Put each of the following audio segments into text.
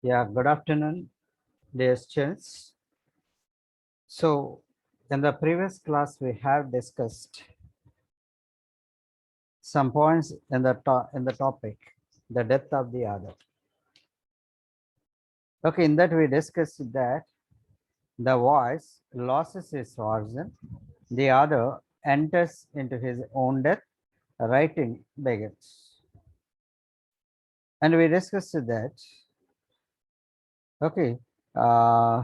Yeah, good afternoon, dear students. So, in the previous class, we have discussed some points in the topic, the death of the other. Okay, in that we discussed that the voice loses its origin, the other enters into his own death, writing begins. And we discussed that, okay, uh,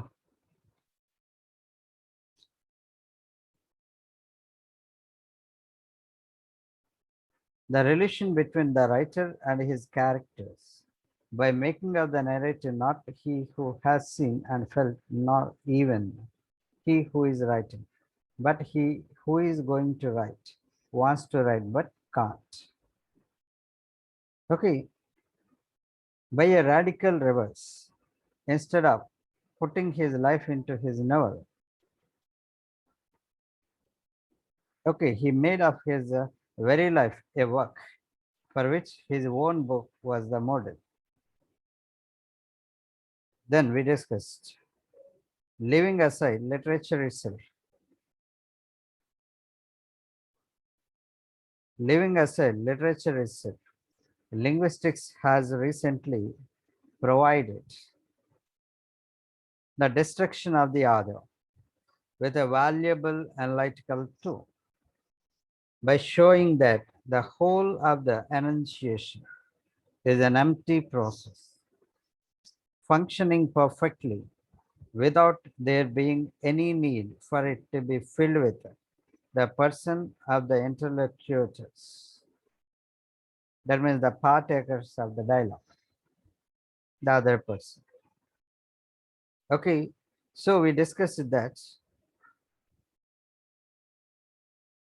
the relation between the writer and his characters by making of the narrative not he who has seen and felt, nor even he who is writing, but he who is going to write, wants to write but can't. Okay, by a radical reverse, instead of putting his life into his novel, okay, he made of his very life a work for which his own book was the model. Then we discussed, leaving aside literature itself, leaving aside literature itself, linguistics has recently provided the destruction of the other with a valuable analytical tool by showing that the whole of the enunciation is an empty process, functioning perfectly without there being any need for it to be filled with the person of the interlocutors. That means the partakers of the dialogue, the other person. Okay, so we discussed that.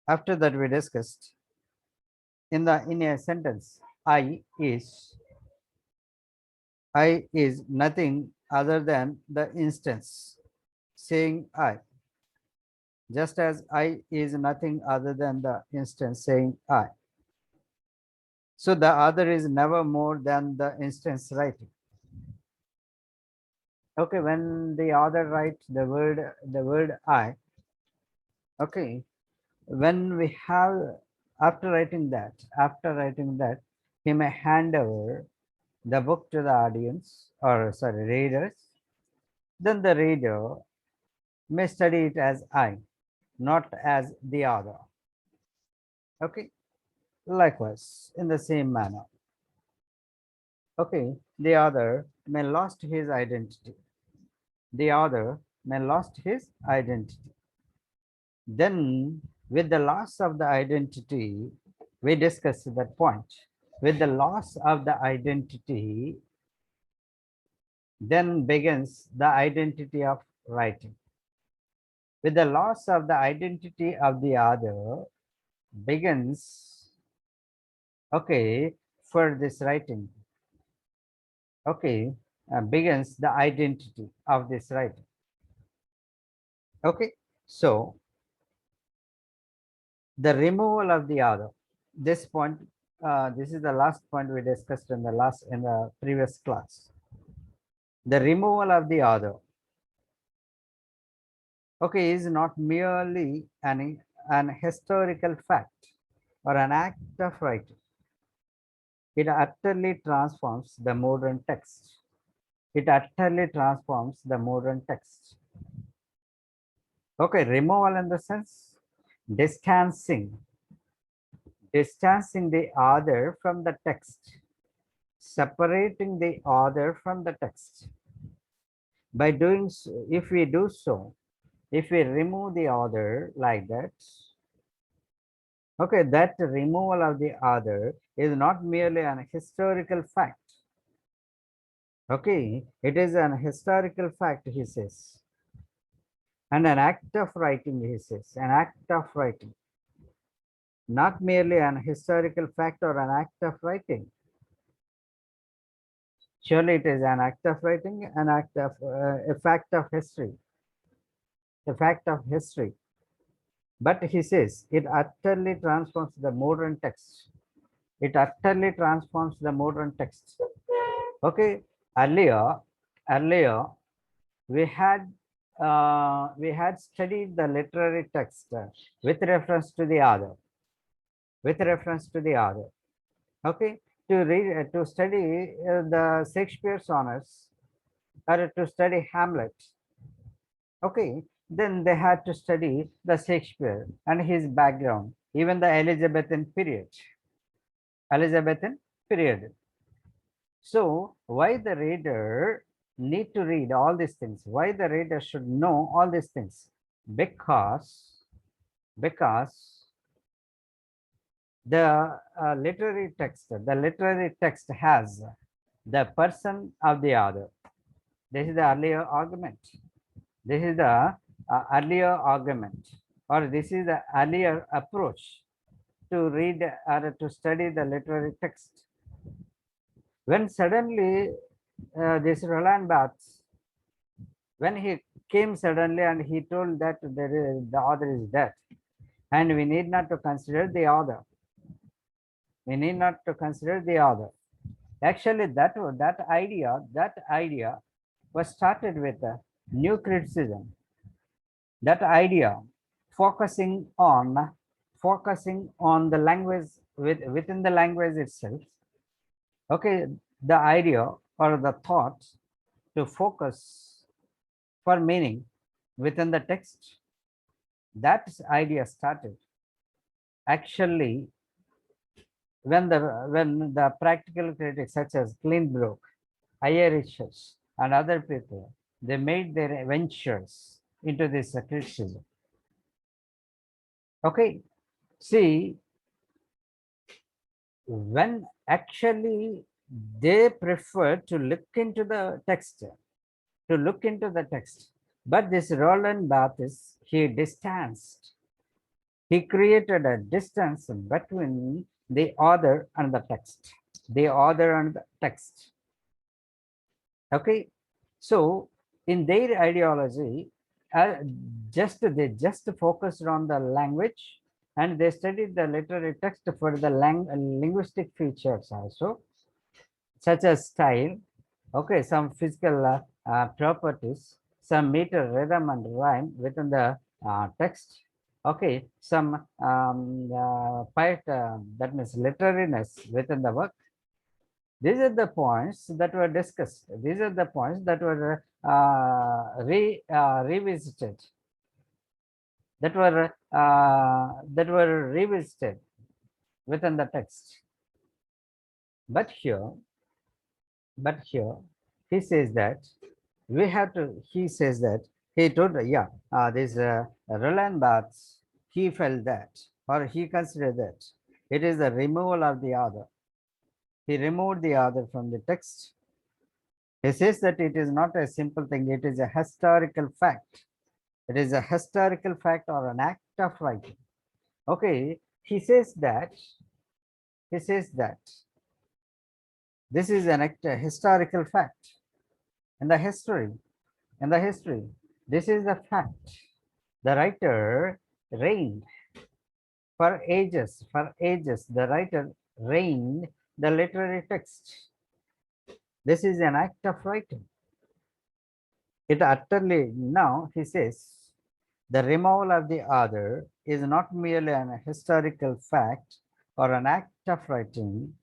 After that, we discussed in a sentence, I is nothing other than the instance saying I, just as I is nothing other than the instance saying I. So the other is never more than the instance writing. Okay, when the author writes the word I, okay, when we have after writing that, he may hand over the book to the audience, or sorry, readers. Then the reader may study it as I, not as the other. Okay, likewise in the same manner, okay, the other may lost his identity, the other may lost his identity. Then with the loss of the identity, we discussed that point. With the loss of the identity, then begins the identity of writing. With the loss of the identity of the other begins, okay, for this writing, okay, begins the identity of this writing. Okay, so the removal of the other, this point, this is the last point we discussed in the previous class. The removal of the other, okay, is not merely an historical fact or an act of writing. It utterly transforms the modern text. It utterly transforms the modern text. Okay, removal in the sense distancing the other from the text, separating the other from the text. By doing so, if we do so, if we remove the other like that, okay, that removal of the other is not merely an historical fact. Okay, it is an historical fact, he says, and an act of writing, he says, an act of writing, not merely an historical fact or an act of writing. Surely it is an act of writing, an act of a fact of history, a fact of history. But he says it utterly transforms the modern text. It utterly transforms the modern text. Okay, earlier earlier we had studied the literary text with reference to the author, with reference to the author. Okay, to read to study the Shakespeare sonnets or to study Hamlet. Okay, then they had to study the Shakespeare and his background, even the Elizabethan period. Elizabethan period. So why the reader need to read all these things? Why the reader should know all these things? Because the literary text has the person of the author. This is the earlier argument. This is the earlier argument, or this is the earlier approach to read or to study the literary text. When suddenly this Roland Barthes, when he came suddenly and he told that the author is dead, and we need not to consider the author. We need not to consider the author. Actually, that idea was started with a new criticism. That idea focusing on the language within the language itself. Okay, the idea or the thought to focus for meaning within the text. That idea started actually when the practical critics such as Kleinbrook, I.A. Richards, and other people, they made their ventures into this criticism. Okay, see, when actually they prefer to look into the text, but this Roland Barthes, he distanced. He created a distance between the author and the text. The author and the text. Okay, so in their ideology, they just focused on the language, and they studied the literary text for the linguistic features also, such as style, okay, some physical properties, some meter, rhythm, and rhyme within the text. Okay, some that means literariness within the work. These are the points that were discussed. These are the points that were revisited. That were revisited within the text. But here, he says that we have to. He says that he told, yeah, this Roland Barthes, he felt that, or he considered that it is the removal of the author. He removed the author from the text. He says that it is not a simple thing, it is a historical fact. It is a historical fact or an act of writing. Okay, he says that this is an act, a historical fact. In the history, this is a fact. The writer reigned for ages, the writer reigned the literary text. This is an act of writing. It utterly, now he says, the removal of the author is not merely an historical fact or an act of writing.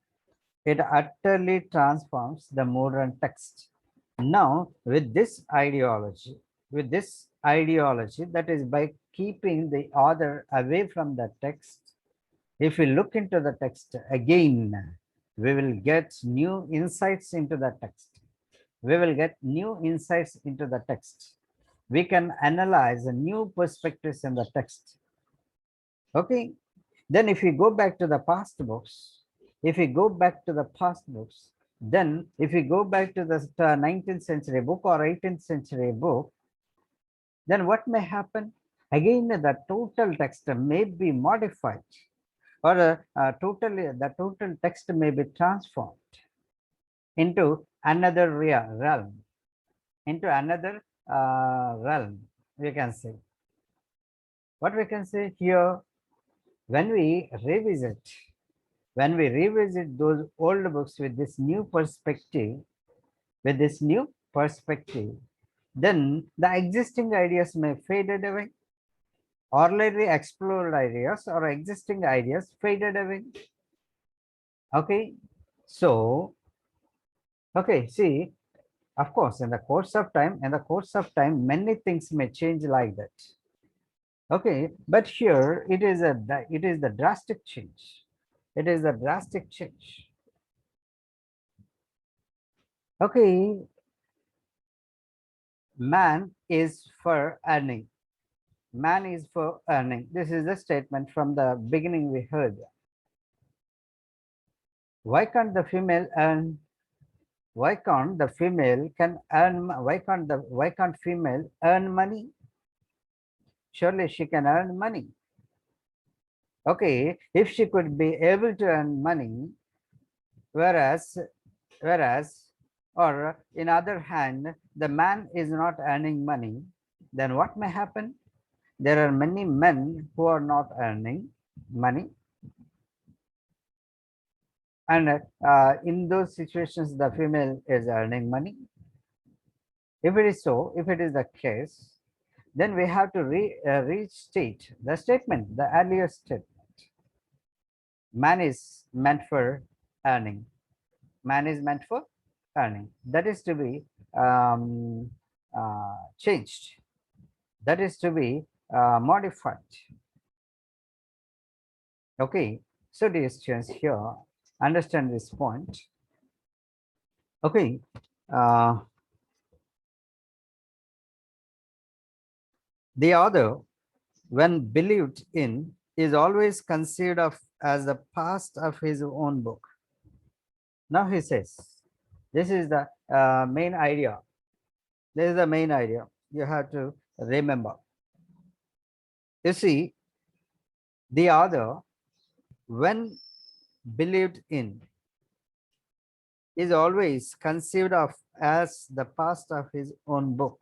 It utterly transforms the modern text. Now, with this ideology, that is by keeping the author away from the text, if we look into the text again, we will get new insights into the text. We can analyze new perspectives in the text. Okay, then if we go back to the past books, then if we go back to the 19th century book or 18th century book, then what may happen? Again, the total text may be modified, or the total text may be transformed into another realm, we can say. What we can say here, when we revisit those old books with this new perspective, perspective, then the existing ideas may fade away. Already explored ideas or existing ideas faded away. Okay, so okay, see, of course, in the course of time, many things may change like that. Okay, but here it is the drastic change. It is a drastic change. Okay, man is for earning. Man is for earning. This is a statement from the beginning we heard. Why can't the female earn? Why can't the female can earn? Why can't female earn money? Surely she can earn money. Okay, if she could be able to earn money, whereas or in other hand, the man is not earning money, then what may happen? There are many men who are not earning money, and in those situations the female is earning money. If it is so, if it is the case, then we have to restate the statement, the earlier statement. Man is meant for earning. Man is meant for earning. That is to be changed. That is to be modified. Okay. So dear students, here understand this point. Okay. The other, when believed in, is always considered of as the past of his own book. Now he says, this is the main idea. This is the main idea you have to remember. You see, the other, when believed in, is always conceived of as the past of his own book.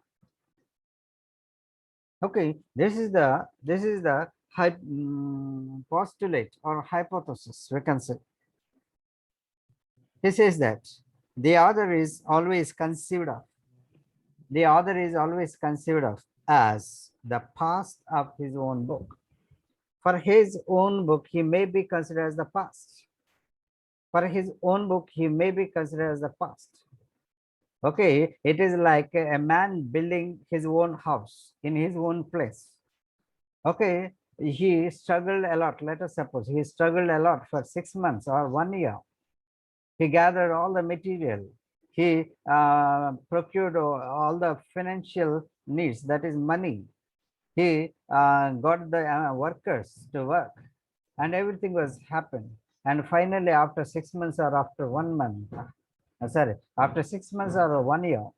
Okay, this is the postulate or hypothesis, we can say. He says that the author is always conceived of, as the past of his own book. For his own book, he may be considered as the past. For his own book, he may be considered as the past. Okay, it is like a man building his own house in his own place. Okay, he struggled a lot. Let us suppose he struggled a lot for 6 months or 1 year. He gathered all the material. He procured all the financial needs, that is money. He got the workers to work, and everything was happened. And finally, after 6 months or after 1 month, after 6 months or 1 year,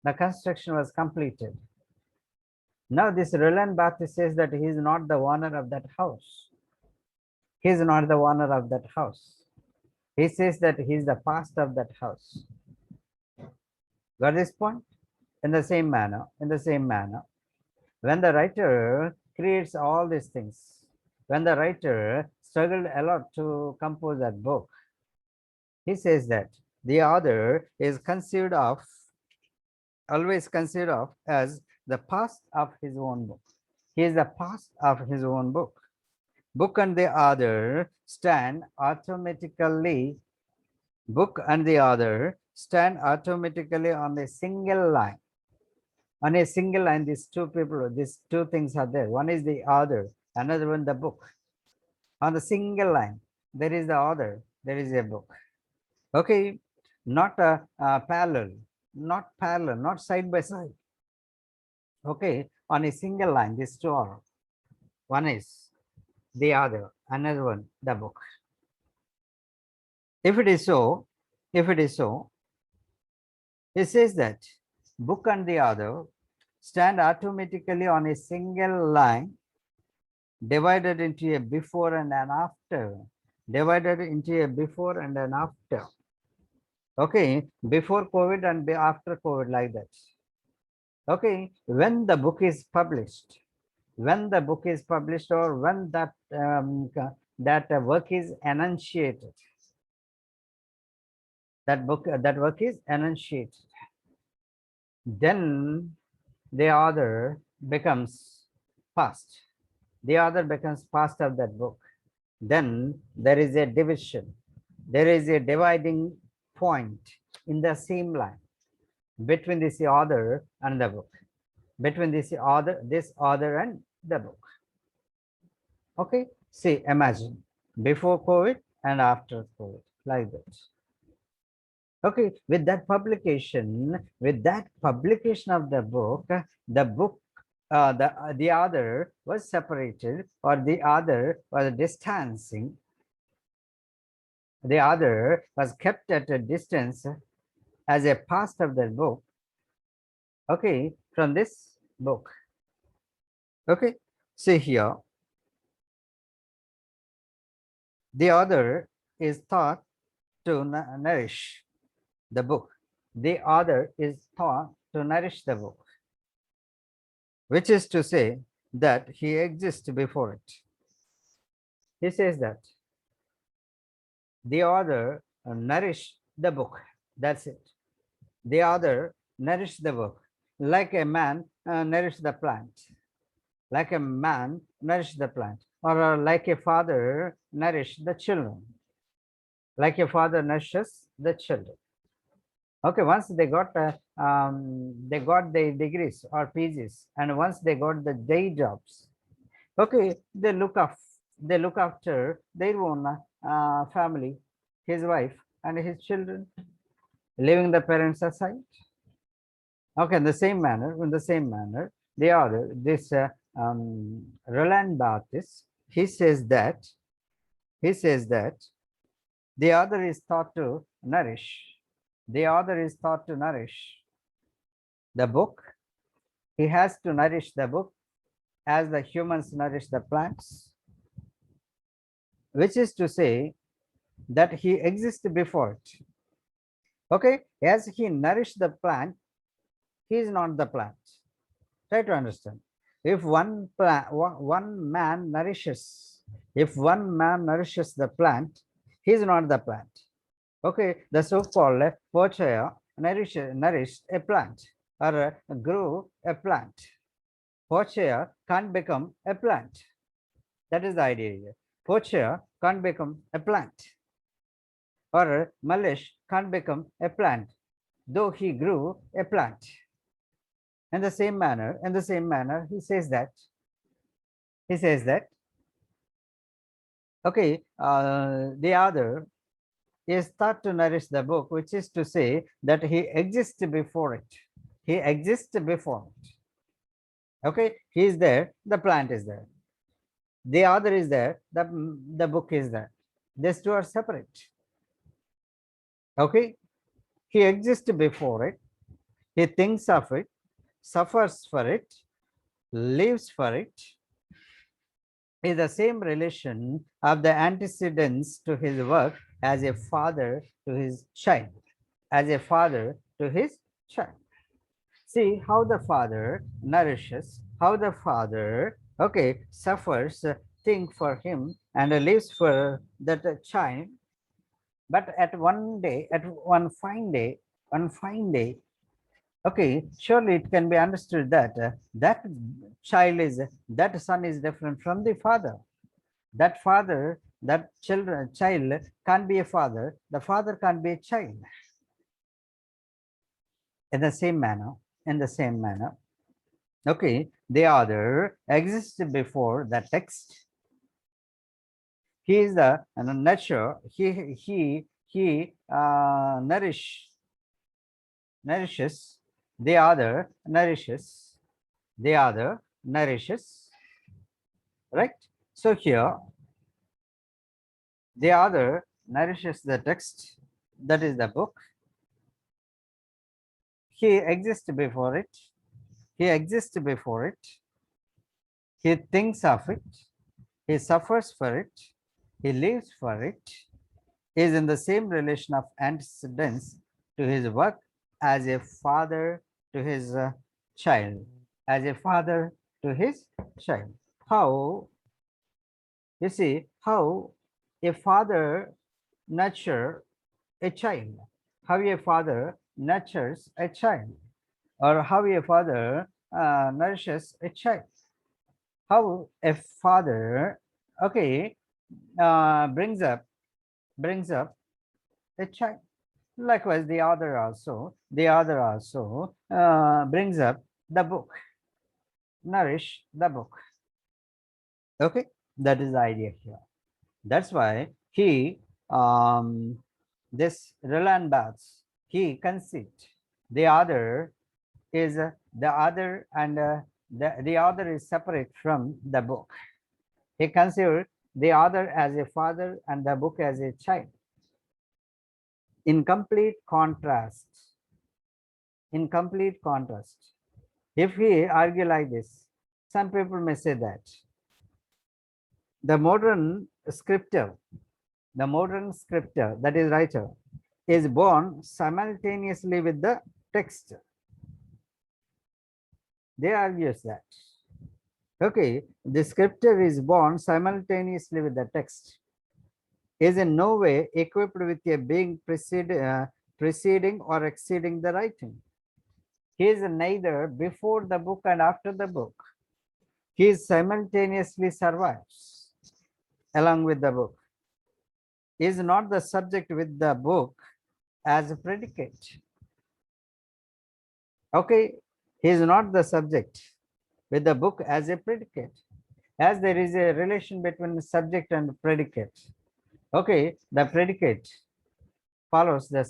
the construction was completed. Now this Roland Barthes says that he is not the owner of that house. He is not the owner of that house. He says that he is the past of that house. Got this point? In the same manner, when the writer creates all these things, when the writer struggled a lot to compose that book, he says that the author is always considered of as the past of his own book. He is the past of his own book. Book and the author stand automatically. Book and the author stand automatically on a single line. On a single line, these two things are there. One is the author, another one the book. On the single line, there is the author, there is a book. Okay, not parallel, not side by side. Okay, on a single line, these two are. One is the author, another one the book. If it is so, it says that book and the author stand automatically on a single line, divided into a before and an after. Divided into a before and an after. Okay, before COVID and after COVID, like that. Okay, when the book is published, or when that work is enunciated, that work is enunciated. then the author becomes past. The author becomes past of that book. Then there is a division. There is a dividing point in the same line between this author and the book, between this author and the book. Okay, see, imagine before COVID and after COVID, like that. Okay, with that publication of the book, the other was separated, or the other was distancing. The other was kept at a distance as a past of the book. Okay, from this book. Okay, see here. The other is thought to nourish the book. The author is thought to nourish the book, which is to say that he exists before it. He says that the author nourished the book. That's it. The author nourished the book, like a man nourished the plant, like a man nourished the plant, or like a father nourished the children, like a father nourishes the children. Okay, once they got the degrees or PGs, and once they got the day jobs, okay, they look after their own family, his wife and his children, leaving the parents aside. Okay, in the same manner, the other, this Roland Barthes, he says that the other is thought to nourish. The author is thought to nourish the book. He has to nourish the book as the humans nourish the plants, which is to say that he exists before it. Okay, as he nourished the plant, he is not the plant. Try to understand. If one man nourishes the plant, he is not the plant. Okay, the so-called Portia nourished a plant, or grew a plant. Portia can't become a plant. That is the idea here. Portia can't become a plant, or Malish can't become a plant, though he grew a plant. In the same manner, he says that. Okay, the other is thought to nourish the book, which is to say that he exists before it. He exists before it. Okay, he is there, the plant is there. The other is there, the book is there. These two are separate. Okay, he exists before it, he thinks of it, suffers for it, lives for it, is the same relation of the antecedents to his work as a father to his child, See how the father nourishes, how the father, okay, suffers, think for him and lives for that child. But at one fine day, okay, surely it can be understood that that son is different from the father. That child can't be a father. The father can't be a child. In the same manner, okay, the other exists before the text. He is the nature. He nourishes. The other nourishes. Right. So here, the other nourishes the text. That is the book. He exists before it. He thinks of it. He suffers for it. He lives for it. He is in the same relation of antecedents to his work as a father to his child. How, you see, how a father nurtures a child. or how a father nourishes a child, how a father, okay, brings up a child. Likewise, the other also brings up the book, nourish the book. Okay, that is the idea here. That's why he, this Roland Barthes, he conceived the other is the other, and the other is separate from the book. He considered the other as a father and the book as a child. In complete contrast, if we argue like this, some people may say that the modern scripture, that is writer, is born simultaneously with the text. They argues that, okay, the scripture is born simultaneously with the text, is in no way equipped with a being preceding or exceeding the writing. He is neither before the book and after the book. He simultaneously survives along with the book. He is not the subject with the book as a predicate. Okay, he is not the subject with the book as a predicate, as there is a relation between the subject and predicate. Okay, the predicate follows the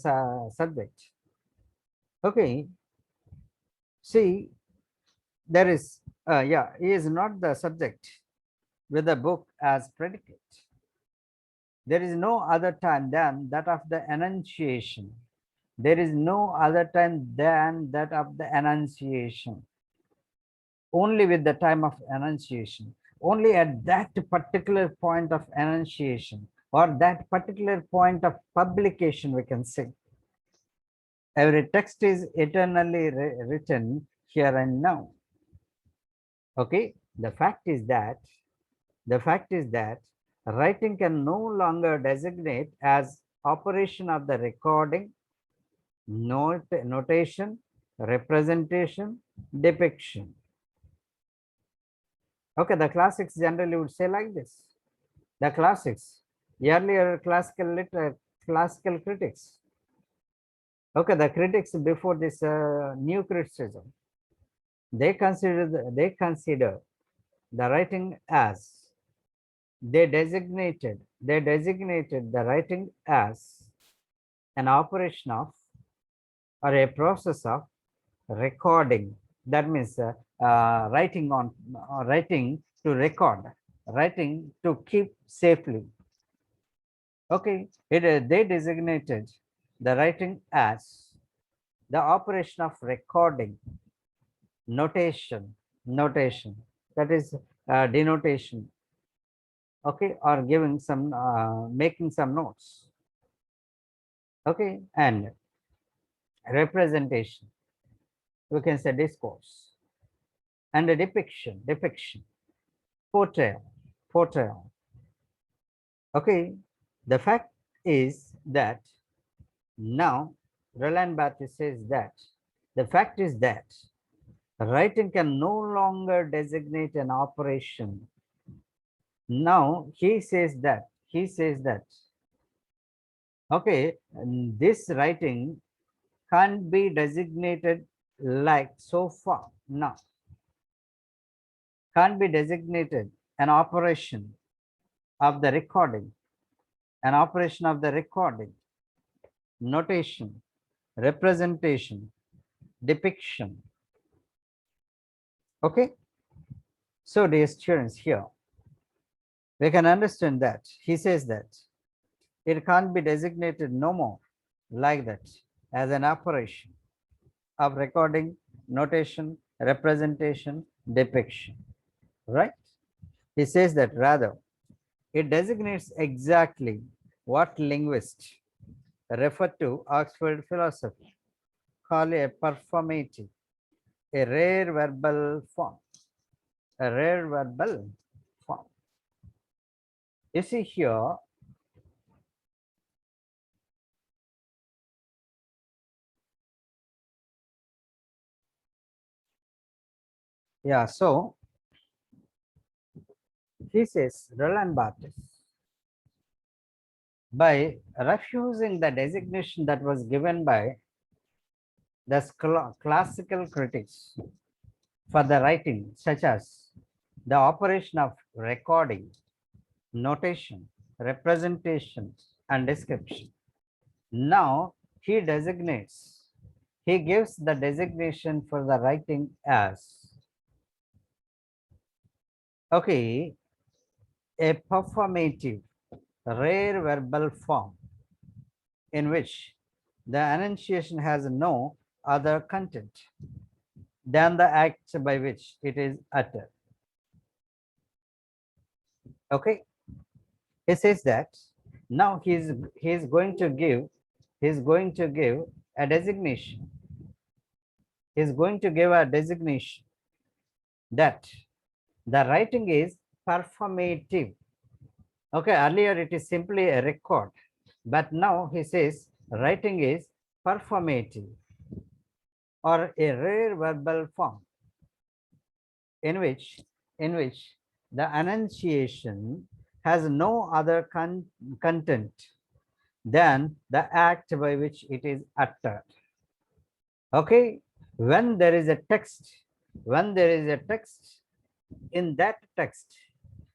subject. Okay, see, there is, he is not the subject with the book as predicate. There is no other time than that of the Annunciation. There is no other time than that of the Annunciation. Only with the time of Annunciation. Only at that particular point of Annunciation, or that particular point of publication, we can say. Every text is eternally written here and now. Okay, the fact is that writing can no longer designate as operation of the recording, notation, representation, depiction. Okay, the classics generally would say like this. The classics, earlier classical critics. Okay, the critics before this new criticism, they consider the writing as, they designated the writing as an operation of, or a process of recording. That means writing to record, writing to keep safely. Okay, they designated the writing as the operation of recording, notation, that is denotation. Okay, or giving some making some notes. Okay, and representation, we can say discourse, and a depiction, portrayal. Okay, the fact is that now Roland Barthes says that the fact is that writing can no longer designate an operation. Now he says that okay, this writing can't be designated like so far now, can't be designated an operation of the recording, notation, representation, depiction. Okay, so dear students, here we can understand that he says that it can't be designated no more like that as an operation of recording, notation, representation, depiction, right? He says that rather it designates exactly what linguists refer to Oxford philosophy call a performative, a rare verbal form, You see here, Yeah, so he says Roland Barthes, by refusing the designation that was given by the classical critics for the writing, such as the operation of recording, notation, representation, and description. Now he designates, he gives the designation for the writing as, okay, a performative, rare verbal form in which the enunciation has no other content than the act by which it is uttered. Okay, he says that now he's going to give a designation. He's going to give a designation that the writing is performative. Okay, earlier it is simply a record, but now he says writing is performative or a rare verbal form in which the enunciation has no other content than the act by which it is uttered. Okay, when there is a text, in that text,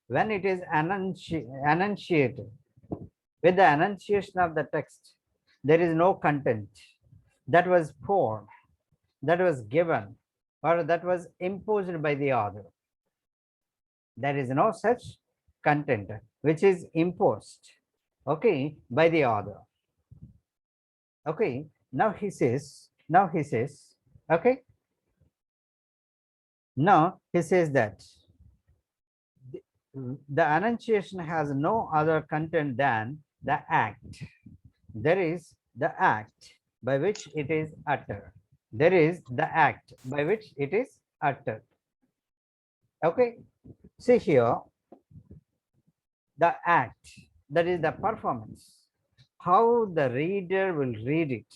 when it is enunciated, with the enunciation of the text, there is no content that was poured, that was given, or that was imposed by the author. There is no such content which is imposed, okay, by the author. Okay, now he says, okay, now he says that the enunciation has no other content than the act. There is the act by which it is uttered. There is the act by which it is uttered. Okay, see here, the act, that is the performance, how the reader will read it,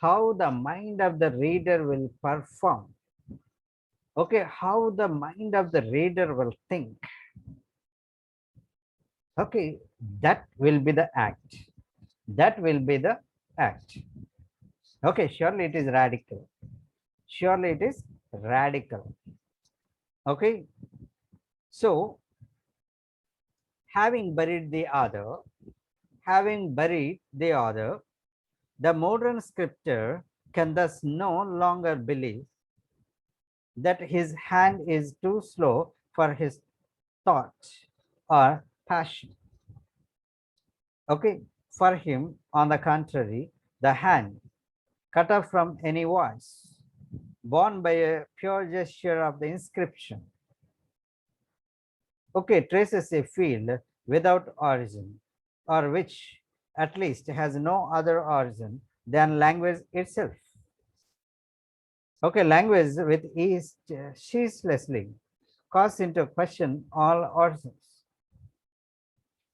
how the mind of the reader will perform. Okay, how the mind of the reader will think. Okay, that will be the act. That will be the act. Okay, surely it is radical. Surely it is radical. Okay, so having buried the other, the modern scripture can thus no longer believe that his hand is too slow for his thought or passion. Okay, for him, on the contrary, the hand cut off from any voice, born by a pure gesture of the inscription, okay, traces a field without origin, or which at least has no other origin than language itself. Okay, language with ease ceaselessly calls into question all origins.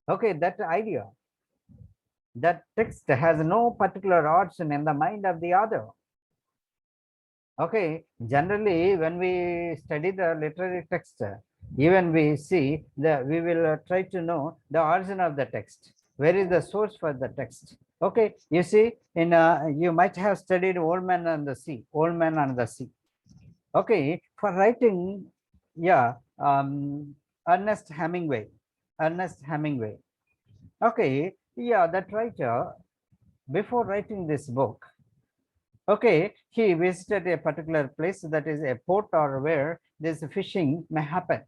Okay, that idea that text has no particular origin in the mind of the author. Okay, generally when we study the literary text, even we see that we will try to know the origin of the text. Where is the source for the text? Okay, you see, in you might have studied Old Man and the Sea, Old Man and the Sea. Okay, for writing, yeah, Ernest Hemingway. Okay, yeah, that writer, before writing this book, okay, he visited a particular place, that is a port or where this fishing may happen.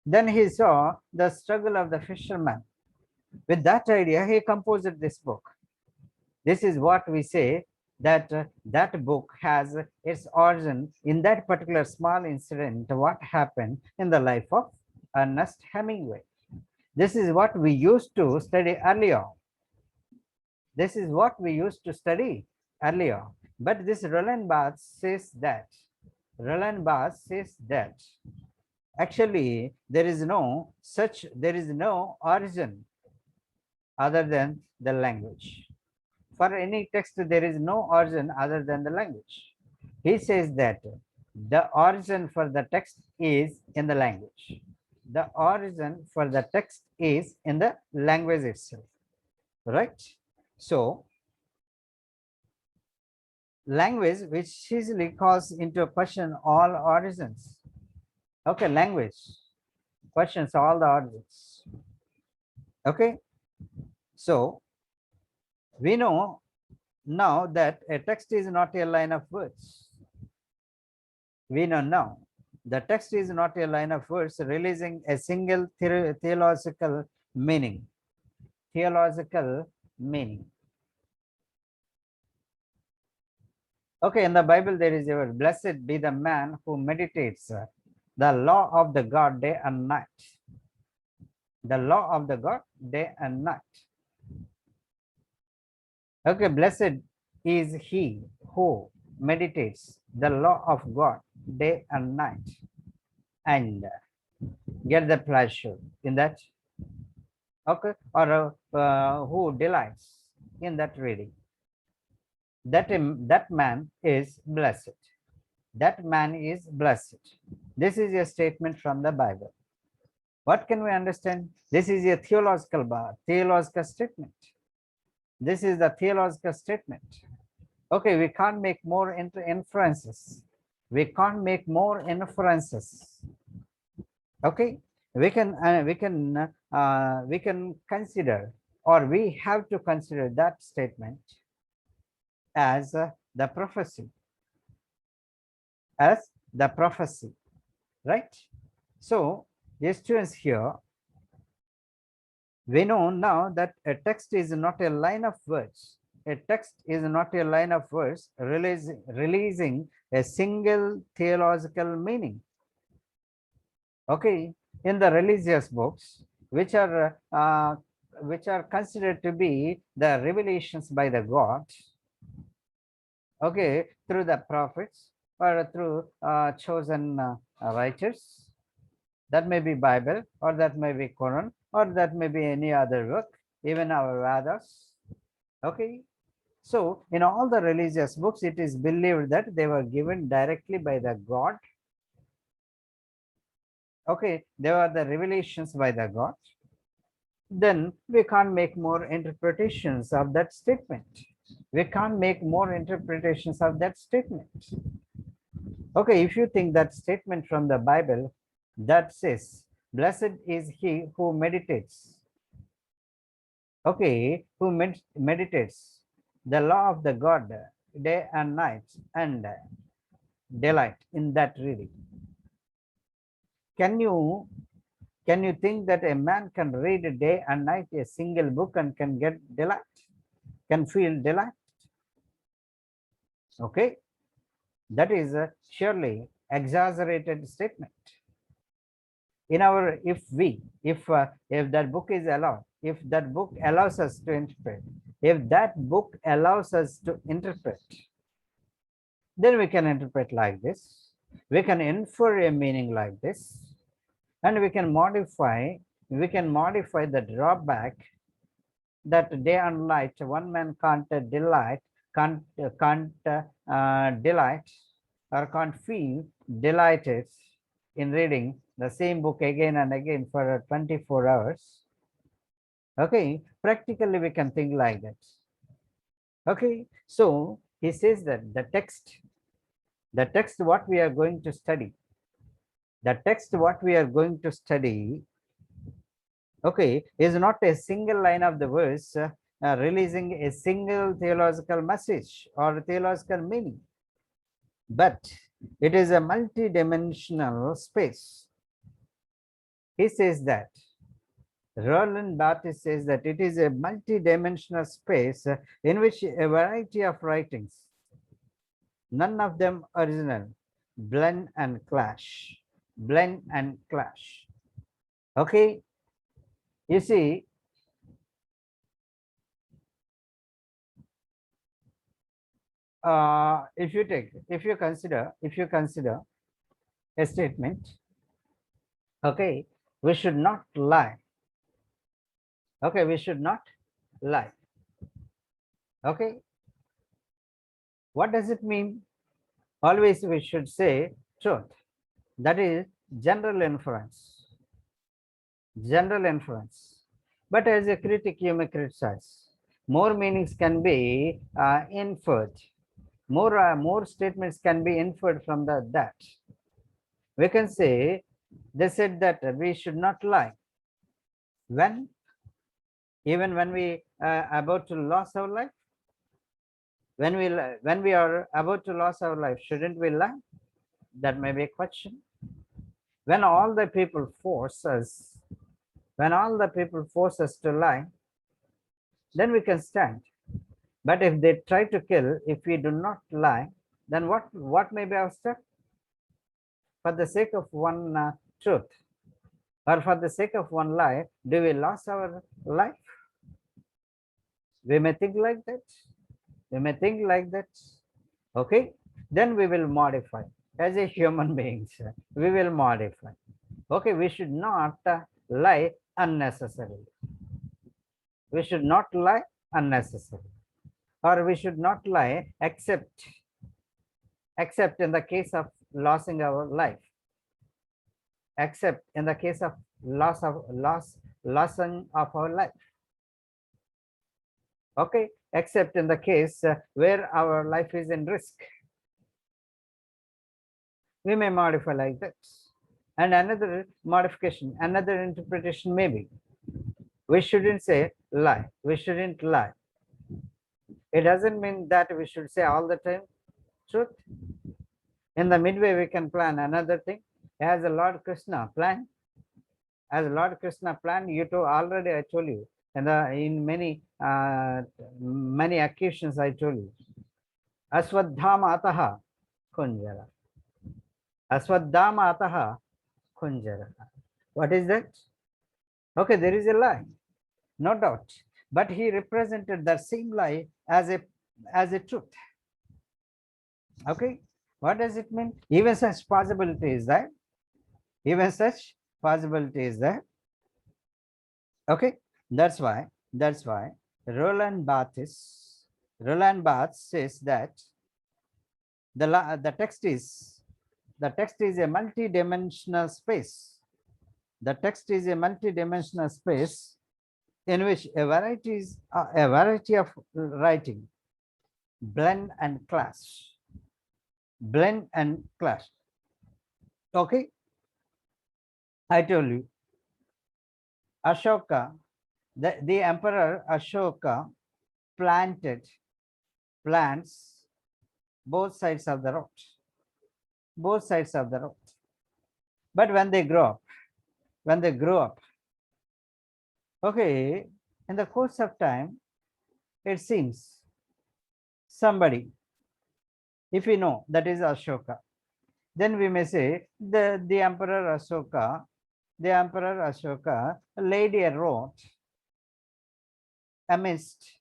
Then he saw the struggle of the fisherman. With that idea, he composed this book. This is what we say, that that book has its origin in that particular small incident, what happened in the life of Ernest Hemingway. This is what we used to study earlier. This is what we used to study earlier. But this Roland Barthes says that, actually there is no origin other than the language. For any text, there is no origin other than the language. He says that The origin for the text is in the language. The origin for the text is in the language itself, right? So language which easily calls into question all origins. Okay, language questions all the origins. Okay, so we know now that a text is not a line of words. We know now the text is not a line of words releasing a single theological meaning. Theological meaning. Okay, in the Bible there is a word, blessed be the man who meditates the law of the God day and night. The law of the God day and night. Okay, blessed is he who meditates the law of God day and night and get the pleasure in that. Okay, or who delights in that reading. That man is blessed. That man is blessed. This is a statement from the Bible. What can we understand? This is a theological statement. This is the theological statement. Okay, we can't make more inferences. We can't make more inferences. Okay, we can consider, or we have to consider that statement as the prophecy, right? So, students, here we know now that a text is not a line of words. A text is not a line of words releasing a single theological meaning. Okay, in the religious books, which are considered to be the revelations by the God, okay, through the prophets or through chosen writers. That may be Bible, or that may be Quran, or that may be any other book, even our Vedas. Okay, so in all the religious books, it is believed that they were given directly by the God. Okay, they were the revelations by the God. Then we can't make more interpretations of that statement. We can't make more interpretations of that statement. Okay, if you think that statement from the Bible that says, blessed is he who meditates, okay, who meditates the law of the God day and night and delight in that reading. Can you think that a man can read day and night a single book and can get delight, can feel delight? Okay, that is a surely exaggerated statement. In our, if that book is allowed, if that book allows us to interpret, if that book allows us to interpret, then we can interpret like this, we can infer a meaning like this, and we can modify the drawback that day and night one man can't delight or can't feel delighted in reading the same book again and again for 24 hours. Okay, practically we can think like that. Okay, so he says that the text what we are going to study, okay, is not a single line of the verse releasing a single theological message or theological meaning, but it is a multi-dimensional space. He says that, Roland Barthes says that it is a multi-dimensional space in which a variety of writings, none of them original, blend and clash. Okay, you see, if you consider a statement, okay, we should not lie. Okay, we should not lie. Okay, what does it mean? Always we should say truth. That is general inference. General inference. But as a critic, you may criticize. More meanings can be inferred. More statements can be inferred from that. We can say they said that we should not lie. When? Even when we are about to lose our life? When we are about to lose our life, shouldn't we lie? That may be a question. When all the people force us, to lie, then we can stand. But if they try to kill, if we do not lie, then what may be our step? For the sake of one truth, or for the sake of one lie, do we lose our life? We may think like that. We may think like that. Okay, then we will modify. As a human beings, we will modify. Okay, we should not lie unnecessarily. We should not lie unnecessarily, or we should not lie except in the case of losing our life, except in the case of losing of our life. Okay, except in the case where our life is in risk. We may modify like that. And another modification, another interpretation may be, we shouldn't say lie. We shouldn't lie. It doesn't mean that we should say all the time truth. In the midway, we can plan another thing. As a Lord Krishna plan, you too already I told you, and in many occasions I told you. Aswadhama ataha kunjara. Aswadhama ataha kunjara. What is that? Okay, there is a lie, no doubt. But he represented that same lie as a truth. Okay, what does it mean? Even such possibility is there. Even such possibility is there. Okay, that's why Roland Barthes says that the text is a multi-dimensional space. The text is a multi-dimensional space in which a variety of writing blend and clash. Okay, I told you, Ashoka, the emperor Ashoka plants both sides of the road. But when they grow up, okay, in the course of time, it seems somebody, if we know that is Ashoka, then we may say the emperor Ashoka laid a road amidst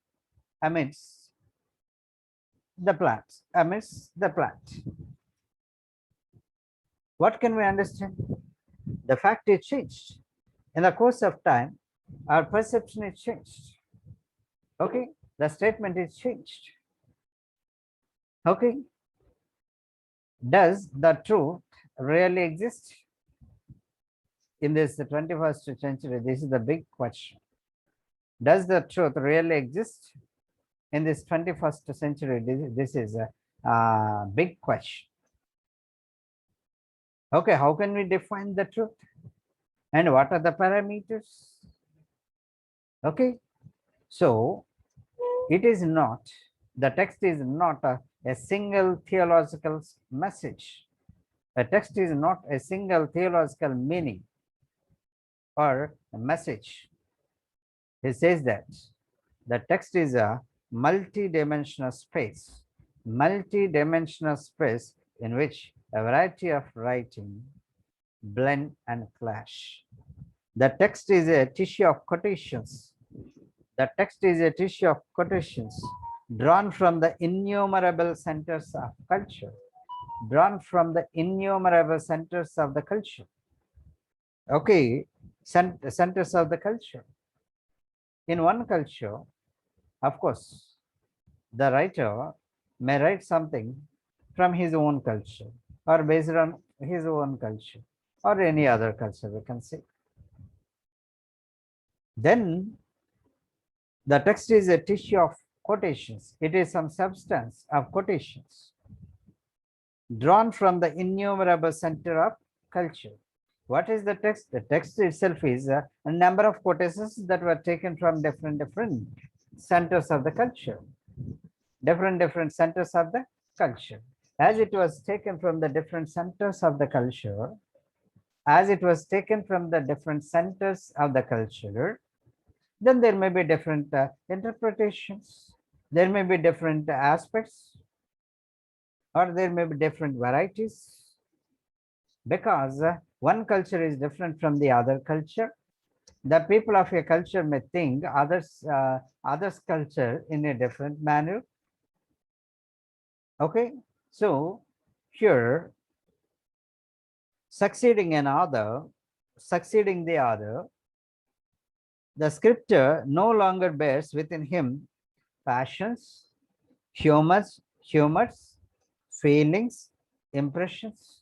the plants, What can we understand? The fact is changed. In the course of time, our perception is changed. Okay, the statement is changed. Okay, does the truth really exist in this 21st century? This is the big question. Does the truth really exist in this 21st century? This is a big question. Okay, how can we define the truth? And what are the parameters? Okay, so it is not, the text is not a single theological message. The text is not a single theological meaning or a message. He says that the text is a multi-dimensional space in which a variety of writing blend and clash. The text is a tissue of quotations. The text is a tissue of quotations drawn from the innumerable centers of culture. Okay, centers of the culture. In one culture, of course, the writer may write something from his own culture or based on his own culture or any other culture, we can say. Then the text is a tissue of quotations. It is some substance of quotations drawn from the innumerable center of culture. What is the text? The text itself is a number of quotations that were taken from different centers of the culture, different centers of the culture. As it was taken from the different centers of the culture, then there may be different interpretations, there may be different aspects, or there may be different varieties, because one culture is different from the other culture. The people of a culture may think others culture in a different manner. Okay, so here succeeding the other, the scripture no longer bears within him passions, humors, feelings, impressions.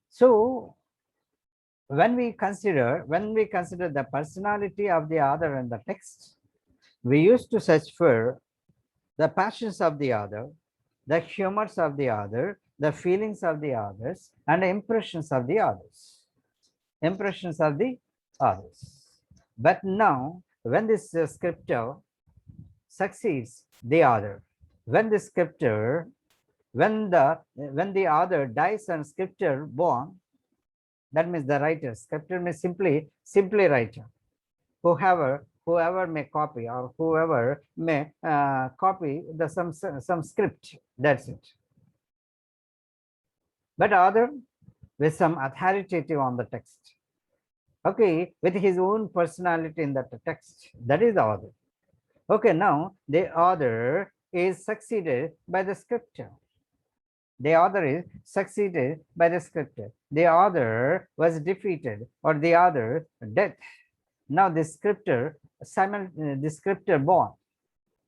So when we consider the personality of the other in the text, we used to search for the passions of the other, the humors of the other, the feelings of the others, and the impressions of the others. But now, when this scripture succeeds the other, when the other dies and scripture born, that means the writer. Scripture means simply writer. Whoever may copy, or whoever may copy the some script. That's it. But other with some authoritative on the text. Okay, with his own personality in that text. That is the author. Okay, now the author is succeeded by the scripture. The author is succeeded by the scripture. The author was defeated, or the other death. Now the scripture born.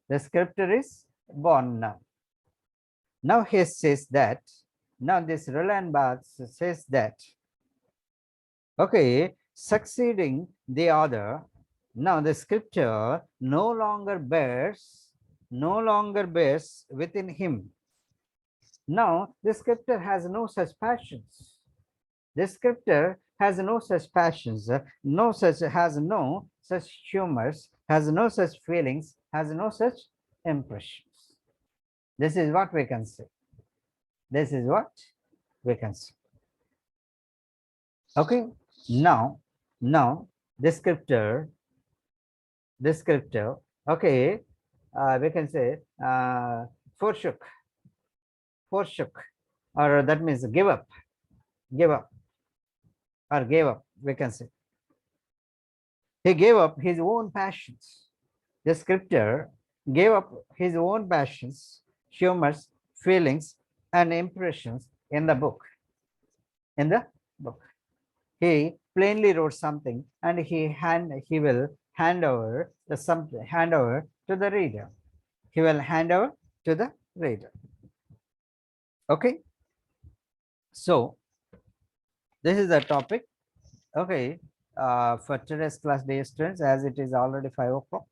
The scripture is born now. Now he says that. Now this Roland Barthes says that. Okay, succeeding the other. Now the scripture no longer bears within him. Now the scripture has no such passions. The scripture has no such passions, has no such humors, has no such feelings, has no such impressions. This is what we can say. This is what we can say. Okay. Now the scripture. Okay. We can say forsook, or that means give up, or gave up, we can say. He gave up his own passions. The scripture gave up his own passions, humors, feelings, and impressions in the book. He plainly wrote something, and he will hand over to the reader. He will hand over to the reader. Okay. So this is the topic. Okay. For today's class, dear students, as it is already 5 o'clock.